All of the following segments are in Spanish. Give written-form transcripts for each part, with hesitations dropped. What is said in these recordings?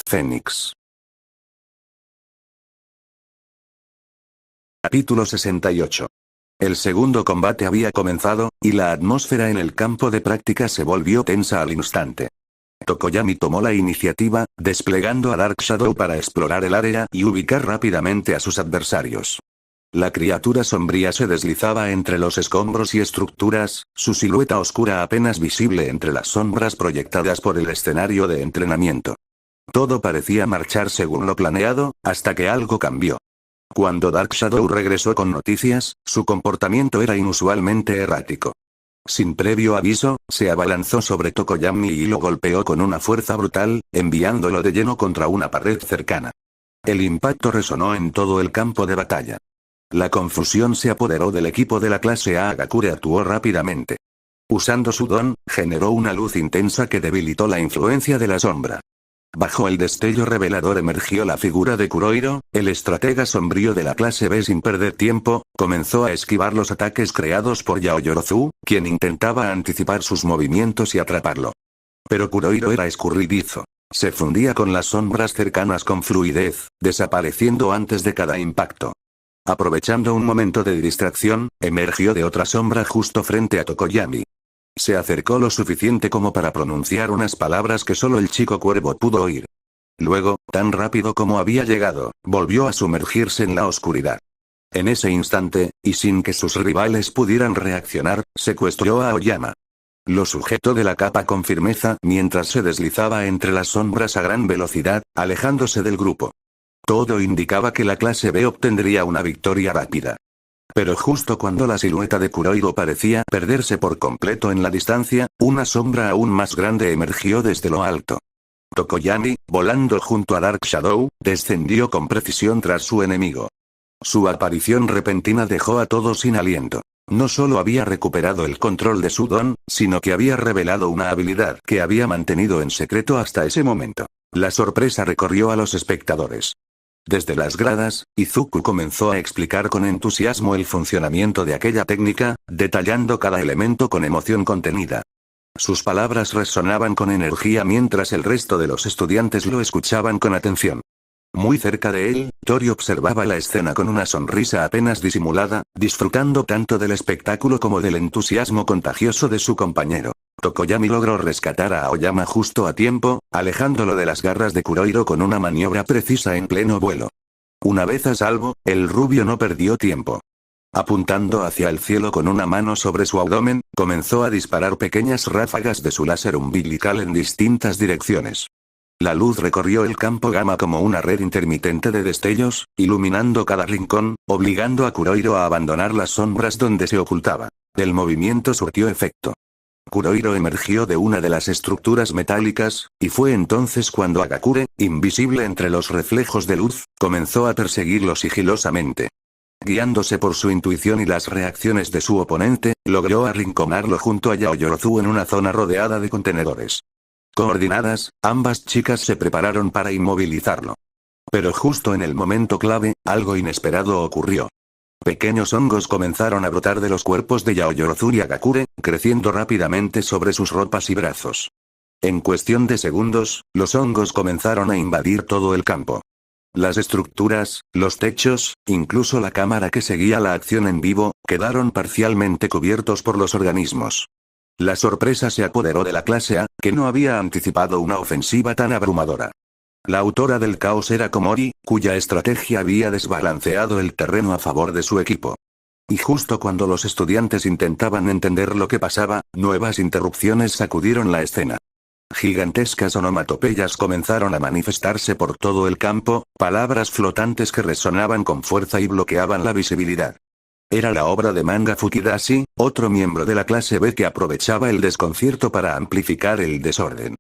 Fénix. Capítulo 68. El segundo combate había comenzado, y la atmósfera en el campo de práctica se volvió tensa al instante. Tokoyami tomó la iniciativa, desplegando a Dark Shadow para explorar el área y ubicar rápidamente a sus adversarios. La criatura sombría se deslizaba entre los escombros y estructuras, su silueta oscura apenas visible entre las sombras proyectadas por el escenario de entrenamiento. Todo parecía marchar según lo planeado, hasta que algo cambió. Cuando Dark Shadow regresó con noticias, su comportamiento era inusualmente errático. Sin previo aviso, se abalanzó sobre Tokoyami y lo golpeó con una fuerza brutal, enviándolo de lleno contra una pared cercana. El impacto resonó en todo el campo de batalla. La confusión se apoderó del equipo de la clase A. Hagakure actuó rápidamente. Usando su don, generó una luz intensa que debilitó la influencia de la sombra. Bajo el destello revelador emergió la figura de Kurohiro, el estratega sombrío de la clase B. Sin perder tiempo, comenzó a esquivar los ataques creados por Yaoyorozu, quien intentaba anticipar sus movimientos y atraparlo. Pero Kurohiro era escurridizo. Se fundía con las sombras cercanas con fluidez, desapareciendo antes de cada impacto. Aprovechando un momento de distracción, emergió de otra sombra justo frente a Tokoyami. Se acercó lo suficiente como para pronunciar unas palabras que solo el chico cuervo pudo oír. Luego, tan rápido como había llegado, volvió a sumergirse en la oscuridad. En ese instante, y sin que sus rivales pudieran reaccionar, secuestró a Aoyama. Lo sujetó de la capa con firmeza mientras se deslizaba entre las sombras a gran velocidad, alejándose del grupo. Todo indicaba que la clase B obtendría una victoria rápida. Pero justo cuando la silueta de Kurohiro parecía perderse por completo en la distancia, una sombra aún más grande emergió desde lo alto. Tokoyami, volando junto a Dark Shadow, descendió con precisión tras su enemigo. Su aparición repentina dejó a todos sin aliento. No solo había recuperado el control de su don, sino que había revelado una habilidad que había mantenido en secreto hasta ese momento. La sorpresa recorrió a los espectadores. Desde las gradas, Izuku comenzó a explicar con entusiasmo el funcionamiento de aquella técnica, detallando cada elemento con emoción contenida. Sus palabras resonaban con energía mientras el resto de los estudiantes lo escuchaban con atención. Muy cerca de él, Tori observaba la escena con una sonrisa apenas disimulada, disfrutando tanto del espectáculo como del entusiasmo contagioso de su compañero. Tokoyami logró rescatar a Aoyama justo a tiempo, alejándolo de las garras de Kurohiro con una maniobra precisa en pleno vuelo. Una vez a salvo, el rubio no perdió tiempo. Apuntando hacia el cielo con una mano sobre su abdomen, comenzó a disparar pequeñas ráfagas de su láser umbilical en distintas direcciones. La luz recorrió el campo gamma como una red intermitente de destellos, iluminando cada rincón, obligando a Kurohiro a abandonar las sombras donde se ocultaba. El movimiento surtió efecto. Kurohiro emergió de una de las estructuras metálicas, y fue entonces cuando Hagakure, invisible entre los reflejos de luz, comenzó a perseguirlo sigilosamente. Guiándose por su intuición y las reacciones de su oponente, logró arrinconarlo junto a Yaoyorozu en una zona rodeada de contenedores. Coordinadas, ambas chicas se prepararon para inmovilizarlo. Pero justo en el momento clave, algo inesperado ocurrió. Pequeños hongos comenzaron a brotar de los cuerpos de Yaoyorozu y Hagakure, creciendo rápidamente sobre sus ropas y brazos. En cuestión de segundos, los hongos comenzaron a invadir todo el campo. Las estructuras, los techos, incluso la cámara que seguía la acción en vivo, quedaron parcialmente cubiertos por los organismos. La sorpresa se apoderó de la clase A, que no había anticipado una ofensiva tan abrumadora. La autora del caos era Komori, cuya estrategia había desbalanceado el terreno a favor de su equipo. Y justo cuando los estudiantes intentaban entender lo que pasaba, nuevas interrupciones sacudieron la escena. Gigantescas onomatopeyas comenzaron a manifestarse por todo el campo, palabras flotantes que resonaban con fuerza y bloqueaban la visibilidad. Era la obra de Manga Fukidashi, otro miembro de la clase B que aprovechaba el desconcierto para amplificar el desorden.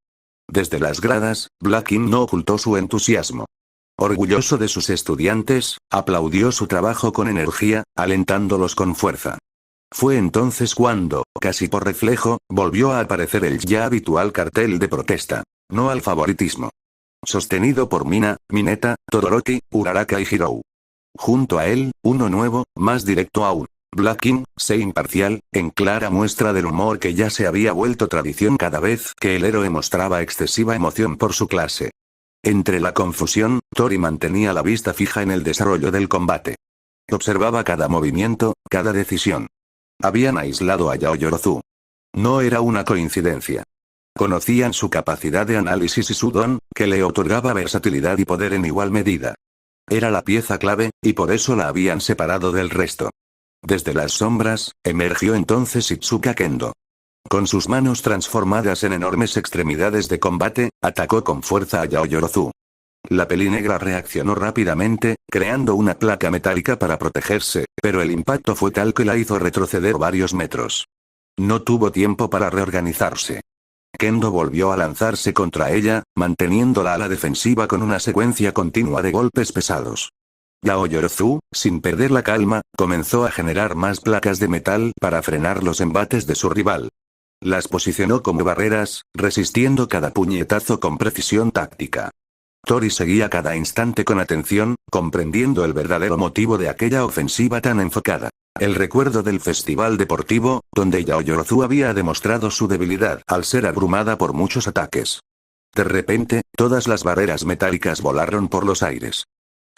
Desde las gradas, Blackin no ocultó su entusiasmo. Orgulloso de sus estudiantes, aplaudió su trabajo con energía, alentándolos con fuerza. Fue entonces cuando, casi por reflejo, volvió a aparecer el ya habitual cartel de protesta. No al favoritismo. Sostenido por Mina, Mineta, Todoroki, Uraraka y Hirou. Junto a él, uno nuevo, más directo aún. Blackin, sé imparcial, en clara muestra del humor que ya se había vuelto tradición cada vez que el héroe mostraba excesiva emoción por su clase. Entre la confusión, Tori mantenía la vista fija en el desarrollo del combate. Observaba cada movimiento, cada decisión. Habían aislado a Yaoyorozu. No era una coincidencia. Conocían su capacidad de análisis y su don, que le otorgaba versatilidad y poder en igual medida. Era la pieza clave, y por eso la habían separado del resto. Desde las sombras, emergió entonces Itsuka Kendo. Con sus manos transformadas en enormes extremidades de combate, atacó con fuerza a Yaoyorozu. La pelinegra reaccionó rápidamente, creando una placa metálica para protegerse, pero el impacto fue tal que la hizo retroceder varios metros. No tuvo tiempo para reorganizarse. Kendo volvió a lanzarse contra ella, manteniéndola a la defensiva con una secuencia continua de golpes pesados. Yaoyorozu, sin perder la calma, comenzó a generar más placas de metal para frenar los embates de su rival. Las posicionó como barreras, resistiendo cada puñetazo con precisión táctica. Tori seguía cada instante con atención, comprendiendo el verdadero motivo de aquella ofensiva tan enfocada. El recuerdo del festival deportivo, donde Yaoyorozu había demostrado su debilidad al ser abrumada por muchos ataques. De repente, todas las barreras metálicas volaron por los aires.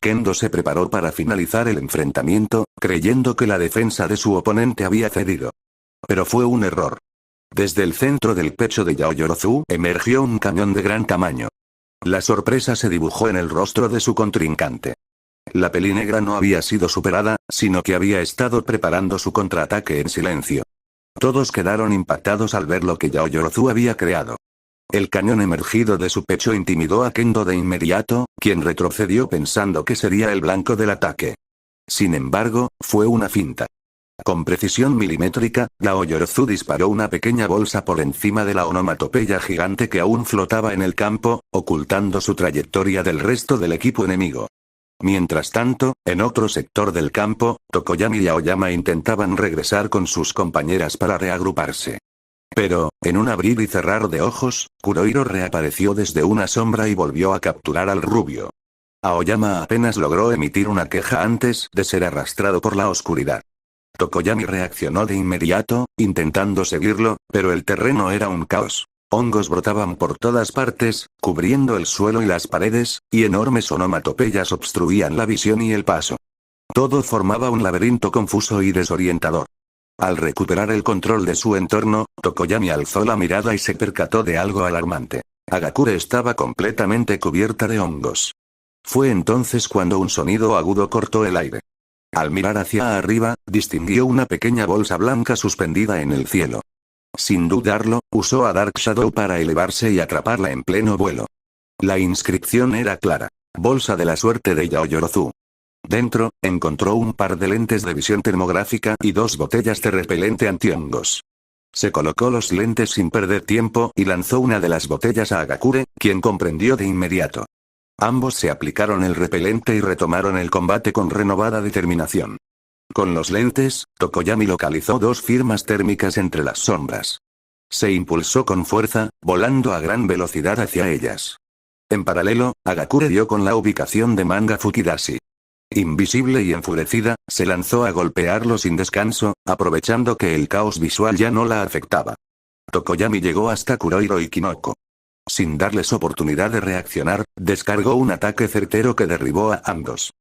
Kendo se preparó para finalizar el enfrentamiento, creyendo que la defensa de su oponente había cedido. Pero fue un error. Desde el centro del pecho de Yaoyorozu emergió un cañón de gran tamaño. La sorpresa se dibujó en el rostro de su contrincante. La pelinegra no había sido superada, sino que había estado preparando su contraataque en silencio. Todos quedaron impactados al ver lo que Yaoyorozu había creado. El cañón emergido de su pecho intimidó a Kendo de inmediato, quien retrocedió pensando que sería el blanco del ataque. Sin embargo, fue una finta. Con precisión milimétrica, Yaoyorozu disparó una pequeña bolsa por encima de la onomatopeya gigante que aún flotaba en el campo, ocultando su trayectoria del resto del equipo enemigo. Mientras tanto, en otro sector del campo, Tokoyami y Aoyama intentaban regresar con sus compañeras para reagruparse. Pero, en un abrir y cerrar de ojos, Kurohiro reapareció desde una sombra y volvió a capturar al rubio. Aoyama apenas logró emitir una queja antes de ser arrastrado por la oscuridad. Tokoyami reaccionó de inmediato, intentando seguirlo, pero el terreno era un caos. Hongos brotaban por todas partes, cubriendo el suelo y las paredes, y enormes onomatopeyas obstruían la visión y el paso. Todo formaba un laberinto confuso y desorientador. Al recuperar el control de su entorno, Tokoyami alzó la mirada y se percató de algo alarmante. Hagakure estaba completamente cubierta de hongos. Fue entonces cuando un sonido agudo cortó el aire. Al mirar hacia arriba, distinguió una pequeña bolsa blanca suspendida en el cielo. Sin dudarlo, usó a Dark Shadow para elevarse y atraparla en pleno vuelo. La inscripción era clara: bolsa de la suerte de Yaoyorozu. Dentro, encontró un par de lentes de visión termográfica y 2 botellas de repelente antihongos. Se colocó los lentes sin perder tiempo y lanzó una de las botellas a Hagakure, quien comprendió de inmediato. Ambos se aplicaron el repelente y retomaron el combate con renovada determinación. Con los lentes, Tokoyami localizó 2 firmas térmicas entre las sombras. Se impulsó con fuerza, volando a gran velocidad hacia ellas. En paralelo, Hagakure dio con la ubicación de Manga Fukidashi. Invisible y enfurecida, se lanzó a golpearlo sin descanso, aprovechando que el caos visual ya no la afectaba. Tokoyami llegó hasta Kurohiro y Kinoko. Sin darles oportunidad de reaccionar, descargó un ataque certero que derribó a ambos.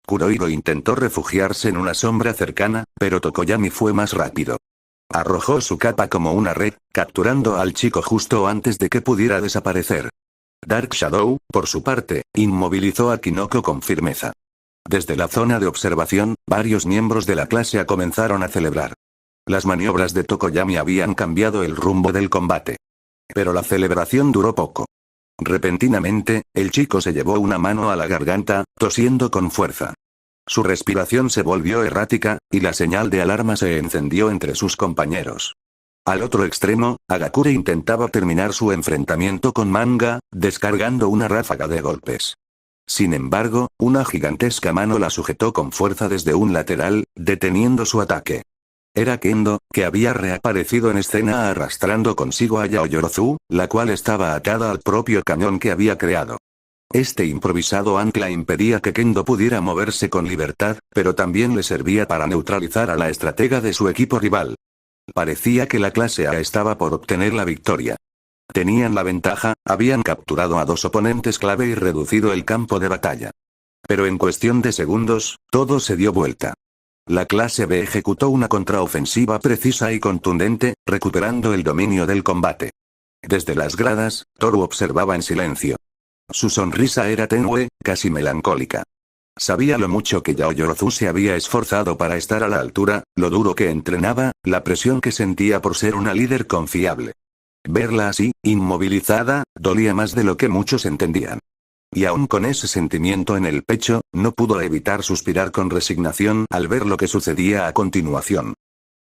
Kurohiro intentó refugiarse en una sombra cercana, pero Tokoyami fue más rápido. Arrojó su capa como una red, capturando al chico justo antes de que pudiera desaparecer. Dark Shadow, por su parte, inmovilizó a Kinoko con firmeza. Desde la zona de observación, varios miembros de la clase comenzaron a celebrar. Las maniobras de Tokoyami habían cambiado el rumbo del combate. Pero la celebración duró poco. Repentinamente, el chico se llevó una mano a la garganta, tosiendo con fuerza. Su respiración se volvió errática, y la señal de alarma se encendió entre sus compañeros. Al otro extremo, Hagakure intentaba terminar su enfrentamiento con Manga, descargando una ráfaga de golpes. Sin embargo, una gigantesca mano la sujetó con fuerza desde un lateral, deteniendo su ataque. Era Kendo, que había reaparecido en escena arrastrando consigo a Yaoyorozu, la cual estaba atada al propio cañón que había creado. Este improvisado ancla impedía que Kendo pudiera moverse con libertad, pero también le servía para neutralizar a la estratega de su equipo rival. Parecía que la clase A estaba por obtener la victoria. Tenían la ventaja, habían capturado a 2 oponentes clave y reducido el campo de batalla. Pero en cuestión de segundos, todo se dio vuelta. La clase B ejecutó una contraofensiva precisa y contundente, recuperando el dominio del combate. Desde las gradas, Toru observaba en silencio. Su sonrisa era tenue, casi melancólica. Sabía lo mucho que Yaoyorozu se había esforzado para estar a la altura, lo duro que entrenaba, la presión que sentía por ser una líder confiable. Verla así, inmovilizada, dolía más de lo que muchos entendían. Y aún con ese sentimiento en el pecho, no pudo evitar suspirar con resignación al ver lo que sucedía a continuación.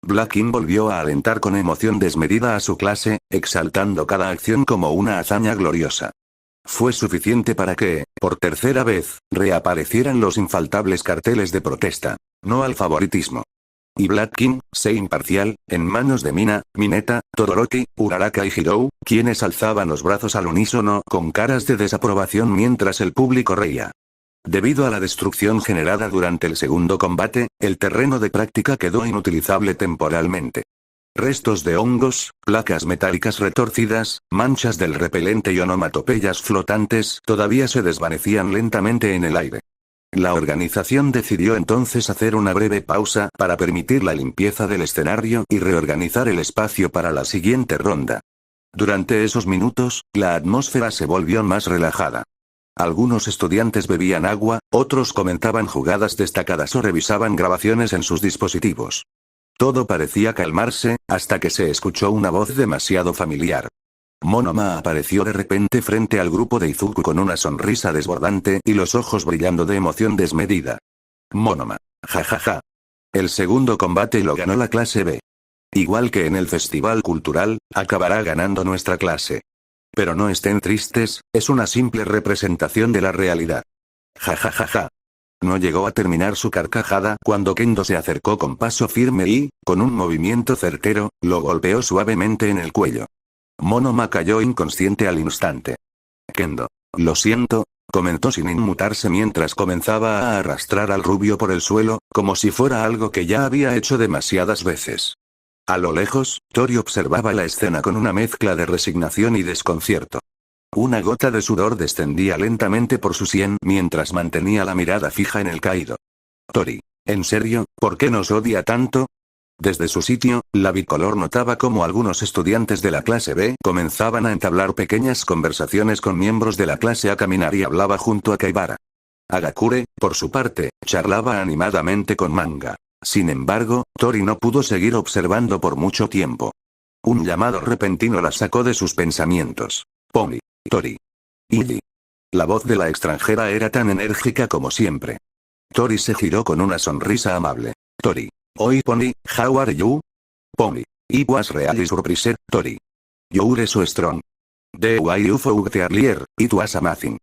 Black King volvió a alentar con emoción desmedida a su clase, exaltando cada acción como una hazaña gloriosa. Fue suficiente para que, por tercera vez, reaparecieran los infaltables carteles de protesta. No al favoritismo. Y Black King, sé imparcial, en manos de Mina, Mineta, Todoroki, Uraraka y Hirou, quienes alzaban los brazos al unísono con caras de desaprobación mientras el público reía. Debido a la destrucción generada durante el segundo combate, el terreno de práctica quedó inutilizable temporalmente. Restos de hongos, placas metálicas retorcidas, manchas del repelente y onomatopeyas flotantes todavía se desvanecían lentamente en el aire. La organización decidió entonces hacer una breve pausa para permitir la limpieza del escenario y reorganizar el espacio para la siguiente ronda. Durante esos minutos, la atmósfera se volvió más relajada. Algunos estudiantes bebían agua, otros comentaban jugadas destacadas o revisaban grabaciones en sus dispositivos. Todo parecía calmarse, hasta que se escuchó una voz demasiado familiar. Monoma apareció de repente frente al grupo de Izuku con una sonrisa desbordante y los ojos brillando de emoción desmedida. Monoma. Jajaja. El segundo combate lo ganó la clase B. Igual que en el festival cultural, acabará ganando nuestra clase. Pero no estén tristes, es una simple representación de la realidad. Jajajaja. No llegó a terminar su carcajada cuando Kendo se acercó con paso firme y, con un movimiento certero, lo golpeó suavemente en el cuello. Monoma cayó inconsciente al instante. Kendo. Lo siento, comentó sin inmutarse mientras comenzaba a arrastrar al rubio por el suelo, como si fuera algo que ya había hecho demasiadas veces. A lo lejos, Tori observaba la escena con una mezcla de resignación y desconcierto. Una gota de sudor descendía lentamente por su sien mientras mantenía la mirada fija en el caído. Tori. ¿En serio, por qué nos odia tanto? Desde su sitio, la bicolor notaba cómo algunos estudiantes de la clase B comenzaban a entablar pequeñas conversaciones con miembros de la clase A. Caminar y hablaba junto a Kaibara. Agakure, por su parte, charlaba animadamente con Manga. Sin embargo, Tori no pudo seguir observando por mucho tiempo. Un llamado repentino la sacó de sus pensamientos. Pony. Tori. Illy. La voz de la extranjera era tan enérgica como siempre. Tori se giró con una sonrisa amable. Tori. Oi Pony, how are you? Pony. It was really surprised, Tori. You're so strong. The way you fought earlier, it was amazing.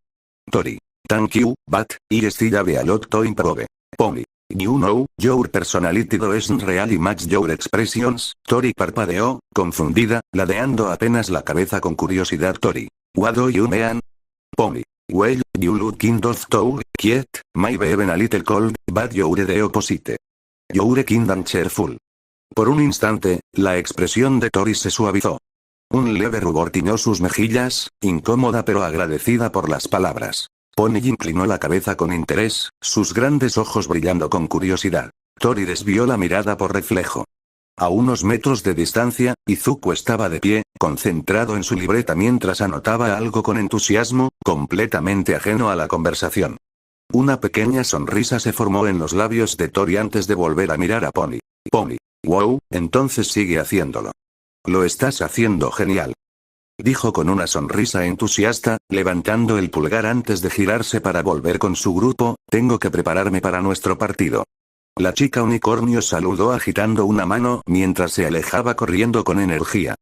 Tori. Thank you, but, I still have a lot to improve. Pony. You know, your personality doesn't really match your expressions. Tori parpadeó, confundida, ladeando apenas la cabeza con curiosidad. Tori. What do you mean? Pony. Well, you look kind of too quiet, maybe even a little cold, but you're the opposite. You're kind and cheerful. Por un instante, la expresión de Tori se suavizó. Un leve rubor tiñó sus mejillas, incómoda pero agradecida por las palabras. Pony inclinó la cabeza con interés, sus grandes ojos brillando con curiosidad. Tori desvió la mirada por reflejo. A unos metros de distancia, Izuku estaba de pie, concentrado en su libreta mientras anotaba algo con entusiasmo, completamente ajeno a la conversación. Una pequeña sonrisa se formó en los labios de Tori antes de volver a mirar a Pony. Pony. Wow, entonces sigue haciéndolo. Lo estás haciendo genial. Dijo con una sonrisa entusiasta, levantando el pulgar antes de girarse para volver con su grupo. Tengo que prepararme para nuestro partido. La chica unicornio saludó agitando una mano mientras se alejaba corriendo con energía.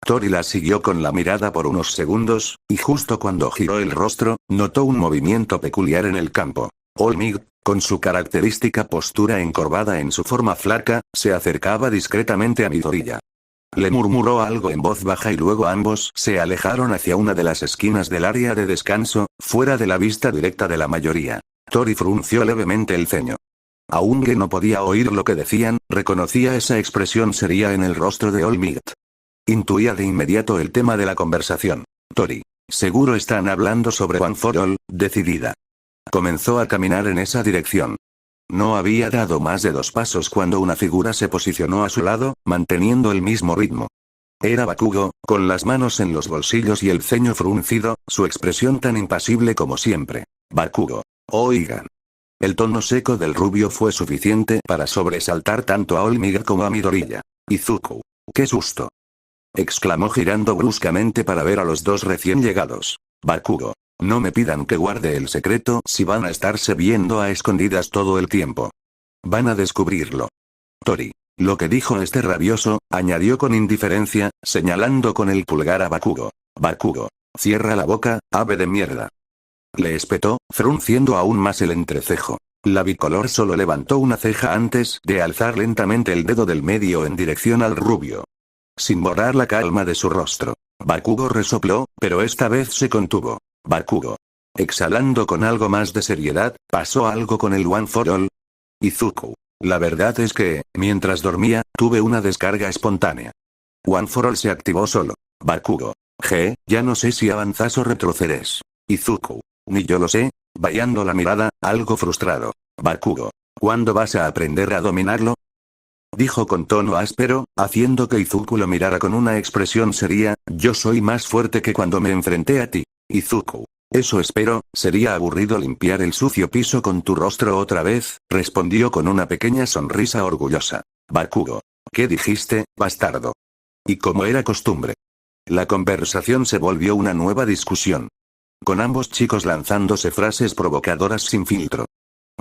Tori la siguió con la mirada por unos segundos, y justo cuando giró el rostro, notó un movimiento peculiar en el campo. All Might, con su característica postura encorvada en su forma flaca, se acercaba discretamente a Midoriya. Le murmuró algo en voz baja y luego ambos se alejaron hacia una de las esquinas del área de descanso, fuera de la vista directa de la mayoría. Tori frunció levemente el ceño. Aunque no podía oír lo que decían, reconocía esa expresión seria en el rostro de All Might. Intuía de inmediato el tema de la conversación. Tori. Seguro están hablando sobre One for All, decidida. Comenzó a caminar en esa dirección. No había dado más de 2 pasos cuando una figura se posicionó a su lado, manteniendo el mismo ritmo. Era Bakugo, con las manos en los bolsillos y el ceño fruncido, su expresión tan impasible como siempre. Bakugo. Oigan. El tono seco del rubio fue suficiente para sobresaltar tanto a Olmiga como a Midoriya. Izuku. ¡Qué susto! Exclamó girando bruscamente para ver a los 2 recién llegados. Bakugo. No me pidan que guarde el secreto si van a estarse viendo a escondidas todo el tiempo. Van a descubrirlo. Tori. Lo que dijo este rabioso, añadió con indiferencia, señalando con el pulgar a Bakugo. Bakugo. Cierra la boca, ave de mierda. Le espetó, frunciendo aún más el entrecejo. La bicolor solo levantó una ceja antes de alzar lentamente el dedo del medio en dirección al rubio. Sin borrar la calma de su rostro. Bakugo resopló, pero esta vez se contuvo. Bakugo. Exhalando con algo más de seriedad, ¿pasó algo con el One for All? Izuku. La verdad es que, mientras dormía, tuve una descarga espontánea. One for All se activó solo. Bakugo. Ya no sé si avanzas o retrocedes. Izuku. Ni yo lo sé, vallando la mirada, algo frustrado. Bakugo. ¿Cuándo vas a aprender a dominarlo? Dijo con tono áspero, haciendo que Izuku lo mirara con una expresión seria, yo soy más fuerte que cuando me enfrenté a ti. Izuku. Eso espero, sería aburrido limpiar el sucio piso con tu rostro otra vez, respondió con una pequeña sonrisa orgullosa. Bakugo. ¿Qué dijiste, bastardo? Y como era costumbre. La conversación se volvió una nueva discusión. Con ambos chicos lanzándose frases provocadoras sin filtro.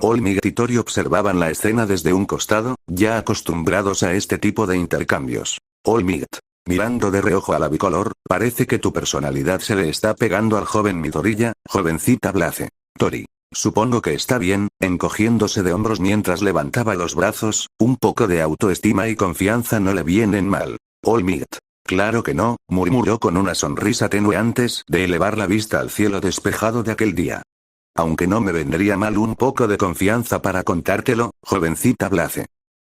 Olmiga y Tori observaban la escena desde un costado, ya acostumbrados a este tipo de intercambios. Olmiga. Mirando de reojo a la bicolor, parece que tu personalidad se le está pegando al joven Midoriya, jovencita Blaze. Tori. Supongo que está bien, encogiéndose de hombros mientras levantaba los brazos, un poco de autoestima y confianza no le vienen mal. Olmiga. Claro que no, murmuró con una sonrisa tenue antes de elevar la vista al cielo despejado de aquel día. Aunque no me vendría mal un poco de confianza para contártelo, jovencita Blaze.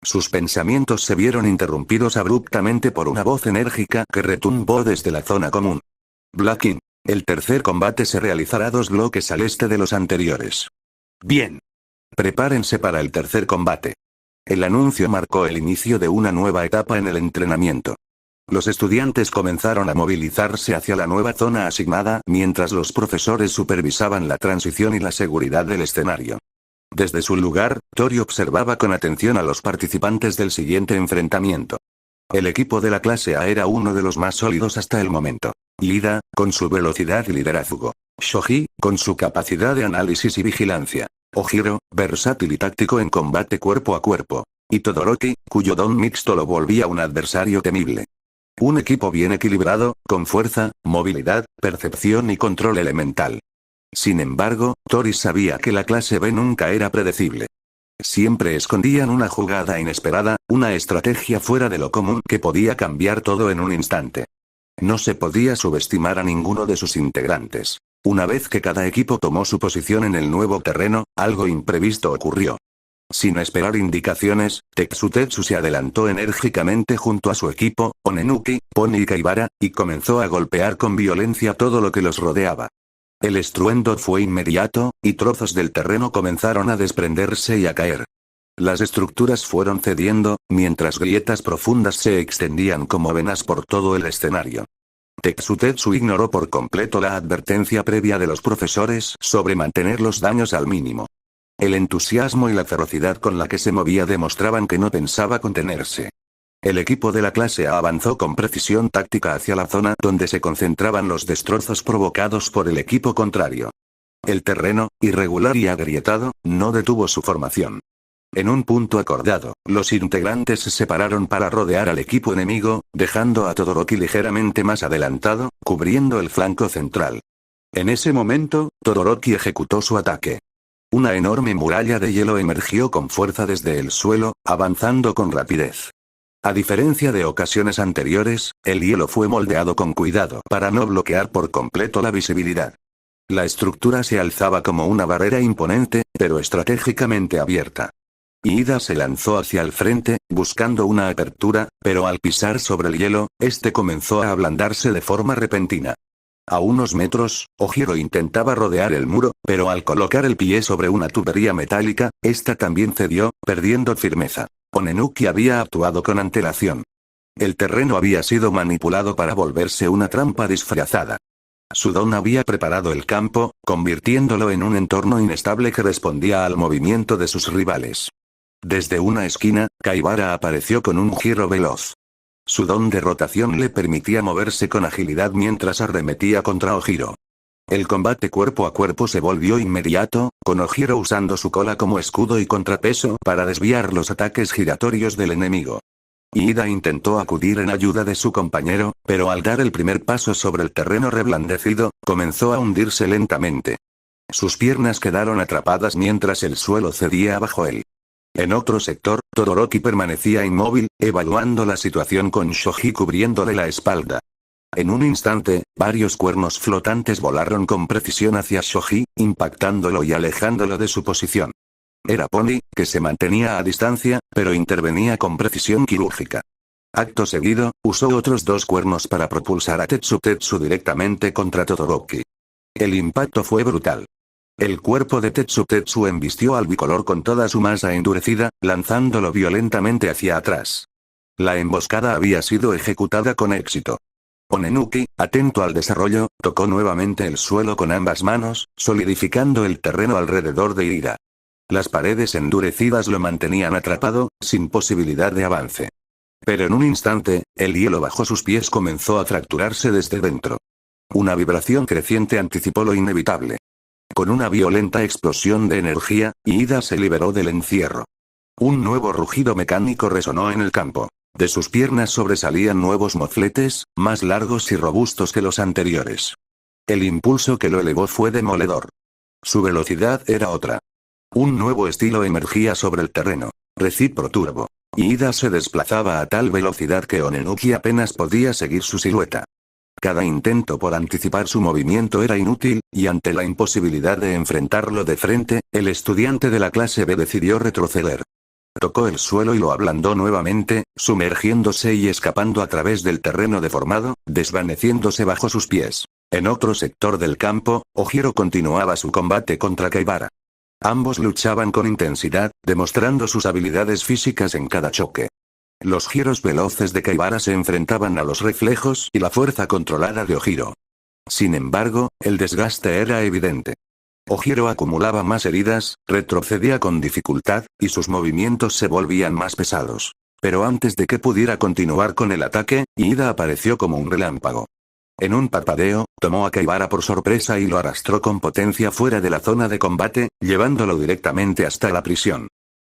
Sus pensamientos se vieron interrumpidos abruptamente por una voz enérgica que retumbó desde la zona común. Blacking. El tercer combate se realizará 2 bloques al este de los anteriores. Bien. Prepárense para el tercer combate. El anuncio marcó el inicio de una nueva etapa en el entrenamiento. Los estudiantes comenzaron a movilizarse hacia la nueva zona asignada mientras los profesores supervisaban la transición y la seguridad del escenario. Desde su lugar, Tori observaba con atención a los participantes del siguiente enfrentamiento. El equipo de la clase A era uno de los más sólidos hasta el momento. Ida, con su velocidad y liderazgo. Shoji, con su capacidad de análisis y vigilancia. Ojiro, versátil y táctico en combate cuerpo a cuerpo. Y Todoroki, cuyo don mixto lo volvía un adversario temible. Un equipo bien equilibrado, con fuerza, movilidad, percepción y control elemental. Sin embargo, Tori sabía que la clase B nunca era predecible. Siempre escondían una jugada inesperada, una estrategia fuera de lo común que podía cambiar todo en un instante. No se podía subestimar a ninguno de sus integrantes. Una vez que cada equipo tomó su posición en el nuevo terreno, algo imprevisto ocurrió. Sin esperar indicaciones, Tetsutetsu se adelantó enérgicamente junto a su equipo, Onenuki, Pony y Kaibara, y comenzó a golpear con violencia todo lo que los rodeaba. El estruendo fue inmediato, y trozos del terreno comenzaron a desprenderse y a caer. Las estructuras fueron cediendo, mientras grietas profundas se extendían como venas por todo el escenario. Tetsutetsu ignoró por completo la advertencia previa de los profesores sobre mantener los daños al mínimo. El entusiasmo y la ferocidad con la que se movía demostraban que no pensaba contenerse. El equipo de la clase A avanzó con precisión táctica hacia la zona donde se concentraban los destrozos provocados por el equipo contrario. El terreno, irregular y agrietado, no detuvo su formación. En un punto acordado, los integrantes se separaron para rodear al equipo enemigo, dejando a Todoroki ligeramente más adelantado, cubriendo el flanco central. En ese momento, Todoroki ejecutó su ataque. Una enorme muralla de hielo emergió con fuerza desde el suelo, avanzando con rapidez. A diferencia de ocasiones anteriores, el hielo fue moldeado con cuidado para no bloquear por completo la visibilidad. La estructura se alzaba como una barrera imponente, pero estratégicamente abierta. Iida se lanzó hacia el frente, buscando una apertura, pero al pisar sobre el hielo, este comenzó a ablandarse de forma repentina. A unos metros, Ojiro intentaba rodear el muro, pero al colocar el pie sobre una tubería metálica, esta también cedió, perdiendo firmeza. Onenuki había actuado con antelación. El terreno había sido manipulado para volverse una trampa disfrazada. Sudon había preparado el campo, convirtiéndolo en un entorno inestable que respondía al movimiento de sus rivales. Desde una esquina, Kaibara apareció con un giro veloz. Su don de rotación le permitía moverse con agilidad mientras arremetía contra Ojiro. El combate cuerpo a cuerpo se volvió inmediato, con Ojiro usando su cola como escudo y contrapeso para desviar los ataques giratorios del enemigo. Iida intentó acudir en ayuda de su compañero, pero al dar el primer paso sobre el terreno reblandecido, comenzó a hundirse lentamente. Sus piernas quedaron atrapadas mientras el suelo cedía bajo él. En otro sector, Todoroki permanecía inmóvil, evaluando la situación con Shoji cubriéndole la espalda. En un instante, varios cuernos flotantes volaron con precisión hacia Shoji, impactándolo y alejándolo de su posición. Era Pony, que se mantenía a distancia, pero intervenía con precisión quirúrgica. Acto seguido, usó otros dos cuernos para propulsar a Tetsu directamente contra Todoroki. El impacto fue brutal. El cuerpo de Tetsu embistió al bicolor con toda su masa endurecida, lanzándolo violentamente hacia atrás. La emboscada había sido ejecutada con éxito. Onenuki, atento al desarrollo, tocó nuevamente el suelo con ambas manos, solidificando el terreno alrededor de Iida. Las paredes endurecidas lo mantenían atrapado, sin posibilidad de avance. Pero en un instante, el hielo bajo sus pies comenzó a fracturarse desde dentro. Una vibración creciente anticipó lo inevitable. Con una violenta explosión de energía, Iida se liberó del encierro. Un nuevo rugido mecánico resonó en el campo. De sus piernas sobresalían nuevos mofletes, más largos y robustos que los anteriores. El impulso que lo elevó fue demoledor. Su velocidad era otra. Un nuevo estilo emergía sobre el terreno. Recipro Turbo. Iida se desplazaba a tal velocidad que Onenuki apenas podía seguir su silueta. Cada intento por anticipar su movimiento era inútil, y ante la imposibilidad de enfrentarlo de frente, el estudiante de la clase B decidió retroceder. Tocó el suelo y lo ablandó nuevamente, sumergiéndose y escapando a través del terreno deformado, desvaneciéndose bajo sus pies. En otro sector del campo, Ojiro continuaba su combate contra Kaibara. Ambos luchaban con intensidad, demostrando sus habilidades físicas en cada choque. Los giros veloces de Kaibara se enfrentaban a los reflejos y la fuerza controlada de Ojiro. Sin embargo, el desgaste era evidente. Ojiro acumulaba más heridas, retrocedía con dificultad, y sus movimientos se volvían más pesados. Pero antes de que pudiera continuar con el ataque, Iida apareció como un relámpago. En un parpadeo, tomó a Kaibara por sorpresa y lo arrastró con potencia fuera de la zona de combate, llevándolo directamente hasta la prisión.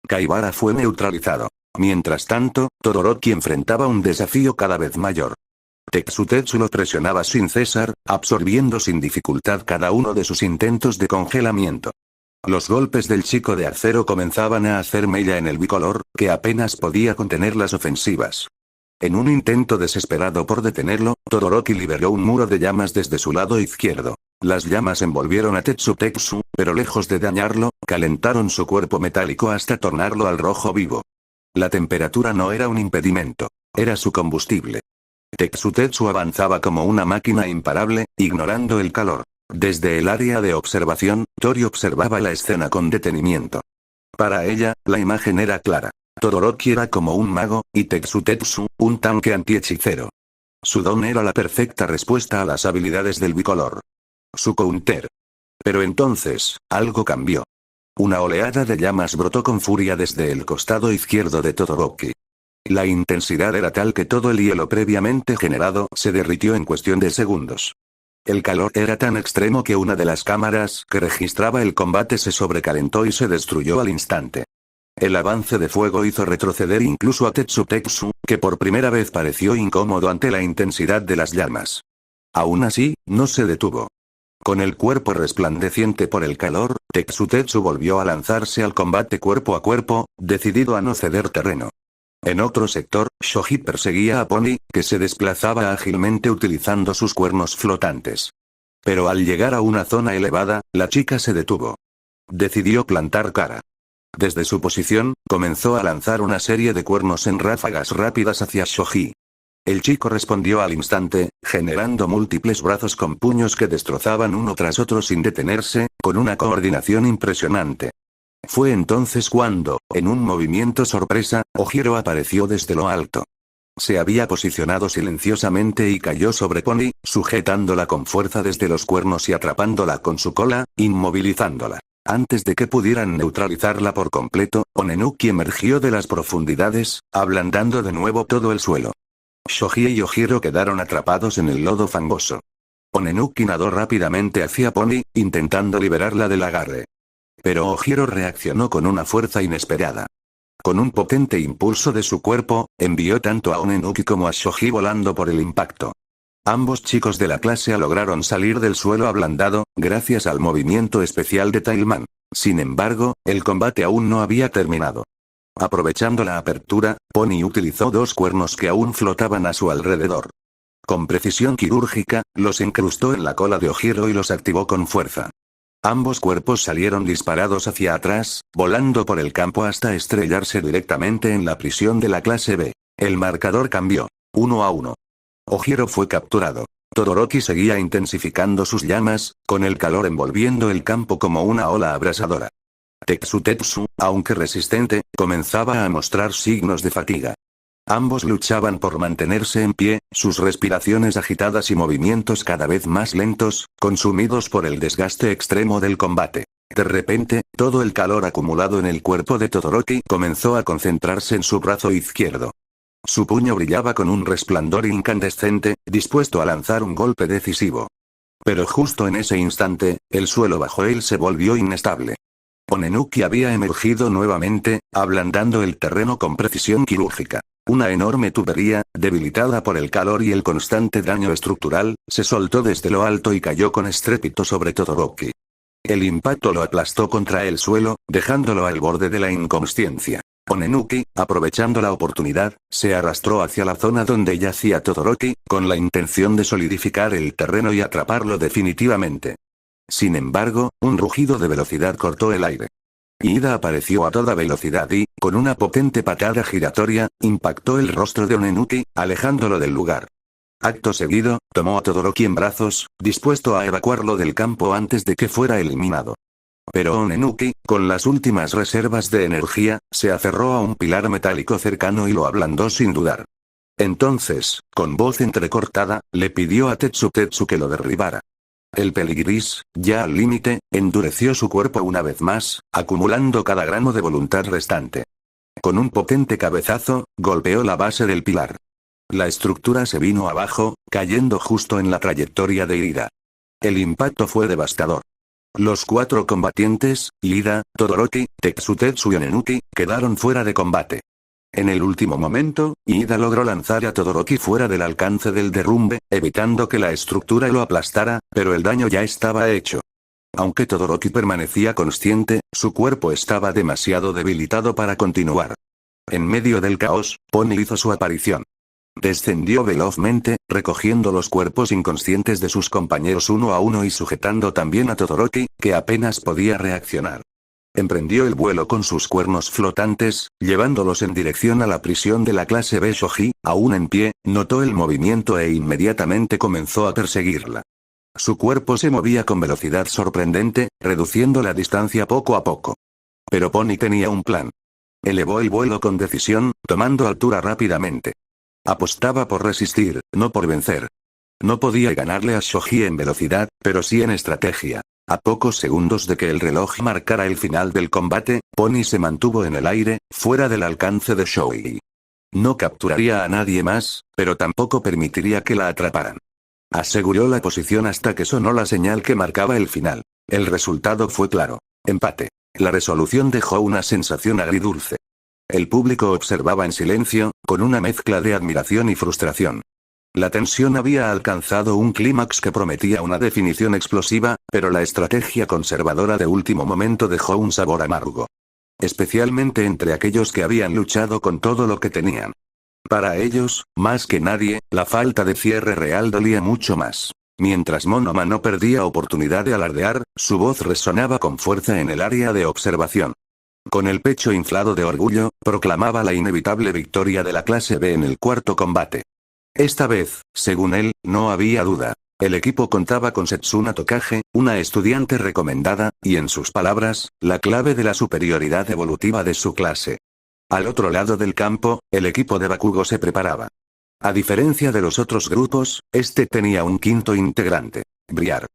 Kaibara fue neutralizado. Mientras tanto, Todoroki enfrentaba un desafío cada vez mayor. Tetsu lo presionaba sin cesar, absorbiendo sin dificultad cada uno de sus intentos de congelamiento. Los golpes del chico de acero comenzaban a hacer mella en el bicolor, que apenas podía contener las ofensivas. En un intento desesperado por detenerlo, Todoroki liberó un muro de llamas desde su lado izquierdo. Las llamas envolvieron a Tetsu, pero lejos de dañarlo, calentaron su cuerpo metálico hasta tornarlo al rojo vivo. La temperatura no era un impedimento, era su combustible. Tetsu avanzaba como una máquina imparable, ignorando el calor. Desde el área de observación, Tori observaba la escena con detenimiento. Para ella, la imagen era clara. Todoroki era como un mago, y Tetsu, un tanque antihechicero. Su don era la perfecta respuesta a las habilidades del bicolor. Su counter. Pero entonces, algo cambió. Una oleada de llamas brotó con furia desde el costado izquierdo de Todoroki. La intensidad era tal que todo el hielo previamente generado se derritió en cuestión de segundos. El calor era tan extremo que una de las cámaras que registraba el combate se sobrecalentó y se destruyó al instante. El avance de fuego hizo retroceder incluso a Tetsu, que por primera vez pareció incómodo ante la intensidad de las llamas. Aún así, no se detuvo. Con el cuerpo resplandeciente por el calor, Tetsu volvió a lanzarse al combate cuerpo a cuerpo, decidido a no ceder terreno. En otro sector, Shoji perseguía a Pony, que se desplazaba ágilmente utilizando sus cuernos flotantes. Pero al llegar a una zona elevada, la chica se detuvo. Decidió plantar cara. Desde su posición, comenzó a lanzar una serie de cuernos en ráfagas rápidas hacia Shoji. El chico respondió al instante, generando múltiples brazos con puños que destrozaban uno tras otro sin detenerse, con una coordinación impresionante. Fue entonces cuando, en un movimiento sorpresa, Ojiro apareció desde lo alto. Se había posicionado silenciosamente y cayó sobre Pony, sujetándola con fuerza desde los cuernos y atrapándola con su cola, inmovilizándola. Antes de que pudieran neutralizarla por completo, Onenuki emergió de las profundidades, ablandando de nuevo todo el suelo. Shoji y Ojiro quedaron atrapados en el lodo fangoso. Onenuki nadó rápidamente hacia Pony, intentando liberarla del agarre. Pero Ojiro reaccionó con una fuerza inesperada. Con un potente impulso de su cuerpo, envió tanto a Onenuki como a Shoji volando por el impacto. Ambos chicos de la clase A lograron salir del suelo ablandado, gracias al movimiento especial de Tailman. Sin embargo, el combate aún no había terminado. Aprovechando la apertura, Pony utilizó dos cuernos que aún flotaban a su alrededor. Con precisión quirúrgica, los incrustó en la cola de Ojiro y los activó con fuerza. Ambos cuerpos salieron disparados hacia atrás, volando por el campo hasta estrellarse directamente en la prisión de la clase B. El marcador cambió. 1-1. Ojiro fue capturado. Todoroki seguía intensificando sus llamas, con el calor envolviendo el campo como una ola abrasadora. Tetsu, aunque resistente, comenzaba a mostrar signos de fatiga. Ambos luchaban por mantenerse en pie, sus respiraciones agitadas y movimientos cada vez más lentos, consumidos por el desgaste extremo del combate. De repente, todo el calor acumulado en el cuerpo de Todoroki comenzó a concentrarse en su brazo izquierdo. Su puño brillaba con un resplandor incandescente, dispuesto a lanzar un golpe decisivo. Pero justo en ese instante, el suelo bajo él se volvió inestable. Onenuki había emergido nuevamente, ablandando el terreno con precisión quirúrgica. Una enorme tubería, debilitada por el calor y el constante daño estructural, se soltó desde lo alto y cayó con estrépito sobre Todoroki. El impacto lo aplastó contra el suelo, dejándolo al borde de la inconsciencia. Onenuki, aprovechando la oportunidad, se arrastró hacia la zona donde yacía Todoroki, con la intención de solidificar el terreno y atraparlo definitivamente. Sin embargo, un rugido de velocidad cortó el aire. Ida apareció a toda velocidad y, con una potente patada giratoria, impactó el rostro de Onenuki, alejándolo del lugar. Acto seguido, tomó a Todoroki en brazos, dispuesto a evacuarlo del campo antes de que fuera eliminado. Pero Onenuki, con las últimas reservas de energía, se aferró a un pilar metálico cercano y lo ablandó sin dudar. Entonces, con voz entrecortada, le pidió a Tetsu que lo derribara. El peligris, ya al límite, endureció su cuerpo una vez más, acumulando cada gramo de voluntad restante. Con un potente cabezazo, golpeó la base del pilar. La estructura se vino abajo, cayendo justo en la trayectoria de Ida. El impacto fue devastador. Los cuatro combatientes, Ida, Todoroki, Tetsu y Onenuki, quedaron fuera de combate. En el último momento, Ida logró lanzar a Todoroki fuera del alcance del derrumbe, evitando que la estructura lo aplastara, pero el daño ya estaba hecho. Aunque Todoroki permanecía consciente, su cuerpo estaba demasiado debilitado para continuar. En medio del caos, Pony hizo su aparición. Descendió velozmente, recogiendo los cuerpos inconscientes de sus compañeros uno a uno y sujetando también a Todoroki, que apenas podía reaccionar. Emprendió el vuelo con sus cuernos flotantes, llevándolos en dirección a la prisión de la clase B. Shoji, aún en pie, notó el movimiento e inmediatamente comenzó a perseguirla. Su cuerpo se movía con velocidad sorprendente, reduciendo la distancia poco a poco. Pero Pony tenía un plan. Elevó el vuelo con decisión, tomando altura rápidamente. Apostaba por resistir, no por vencer. No podía ganarle a Shoji en velocidad, pero sí en estrategia. A pocos segundos de que el reloj marcara el final del combate, Pony se mantuvo en el aire, fuera del alcance de Shoji. No capturaría a nadie más, pero tampoco permitiría que la atraparan. Aseguró la posición hasta que sonó la señal que marcaba el final. El resultado fue claro. Empate. La resolución dejó una sensación agridulce. El público observaba en silencio, con una mezcla de admiración y frustración. La tensión había alcanzado un clímax que prometía una definición explosiva, pero la estrategia conservadora de último momento dejó un sabor amargo. Especialmente entre aquellos que habían luchado con todo lo que tenían. Para ellos, más que nadie, la falta de cierre real dolía mucho más. Mientras Monoma no perdía oportunidad de alardear, su voz resonaba con fuerza en el área de observación. Con el pecho inflado de orgullo, proclamaba la inevitable victoria de la clase B en el cuarto combate. Esta vez, según él, no había duda. El equipo contaba con Setsuna Tokage, una estudiante recomendada, y en sus palabras, la clave de la superioridad evolutiva de su clase. Al otro lado del campo, el equipo de Bakugo se preparaba. A diferencia de los otros grupos, este tenía un quinto integrante, Briar.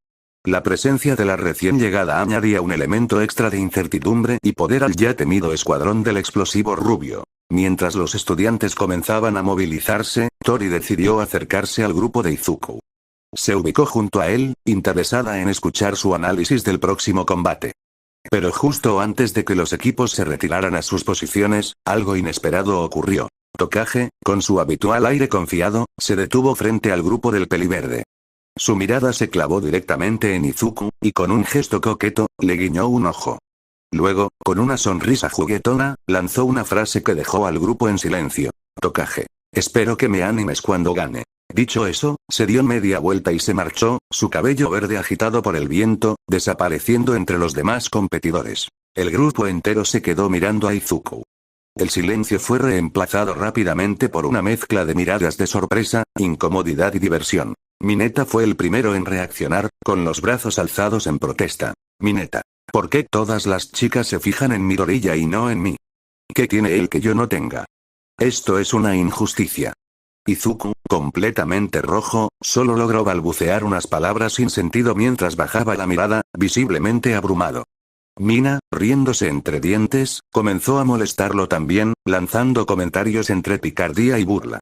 La presencia de la recién llegada añadía un elemento extra de incertidumbre y poder al ya temido escuadrón del explosivo rubio. Mientras los estudiantes comenzaban a movilizarse, Tori decidió acercarse al grupo de Izuku. Se ubicó junto a él, interesada en escuchar su análisis del próximo combate. Pero justo antes de que los equipos se retiraran a sus posiciones, algo inesperado ocurrió. Tokage, con su habitual aire confiado, se detuvo frente al grupo del peliverde. Su mirada se clavó directamente en Izuku, y con un gesto coqueto, le guiñó un ojo. Luego, con una sonrisa juguetona, lanzó una frase que dejó al grupo en silencio. Tokage. Espero que me animes cuando gane. Dicho eso, se dio media vuelta y se marchó, su cabello verde agitado por el viento, desapareciendo entre los demás competidores. El grupo entero se quedó mirando a Izuku. El silencio fue reemplazado rápidamente por una mezcla de miradas de sorpresa, incomodidad y diversión. Mineta fue el primero en reaccionar, con los brazos alzados en protesta. Mineta. ¿Por qué todas las chicas se fijan en Midoriya y no en mí? ¿Qué tiene él que yo no tenga? Esto es una injusticia. Izuku, completamente rojo, solo logró balbucear unas palabras sin sentido mientras bajaba la mirada, visiblemente abrumado. Mina, riéndose entre dientes, comenzó a molestarlo también, lanzando comentarios entre picardía y burla.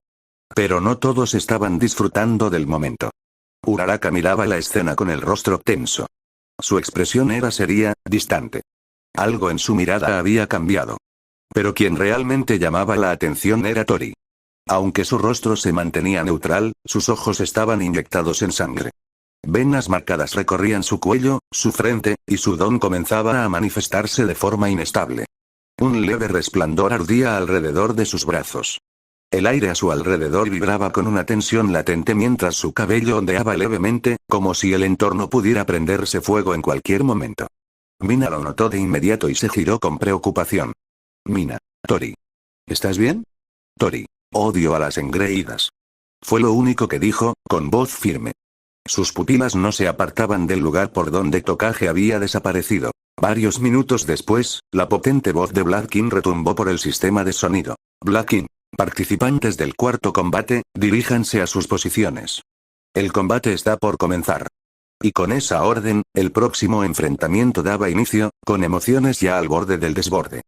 Pero no todos estaban disfrutando del momento. Uraraka miraba la escena con el rostro tenso. Su expresión era seria, distante. Algo en su mirada había cambiado. Pero quien realmente llamaba la atención era Tori. Aunque su rostro se mantenía neutral, sus ojos estaban inyectados en sangre. Venas marcadas recorrían su cuello, su frente, y su don comenzaba a manifestarse de forma inestable. Un leve resplandor ardía alrededor de sus brazos. El aire a su alrededor vibraba con una tensión latente mientras su cabello ondeaba levemente, como si el entorno pudiera prenderse fuego en cualquier momento. Mina lo notó de inmediato y se giró con preocupación. Mina. Tori. ¿Estás bien? Tori. Odio a las engreídas. Fue lo único que dijo, con voz firme. Sus pupilas no se apartaban del lugar por donde Tokage había desaparecido. Varios minutos después, la potente voz de Black King retumbó por el sistema de sonido. Black King. Participantes del cuarto combate, diríjanse a sus posiciones. El combate está por comenzar. Y con esa orden, el próximo enfrentamiento daba inicio, con emociones ya al borde del desborde.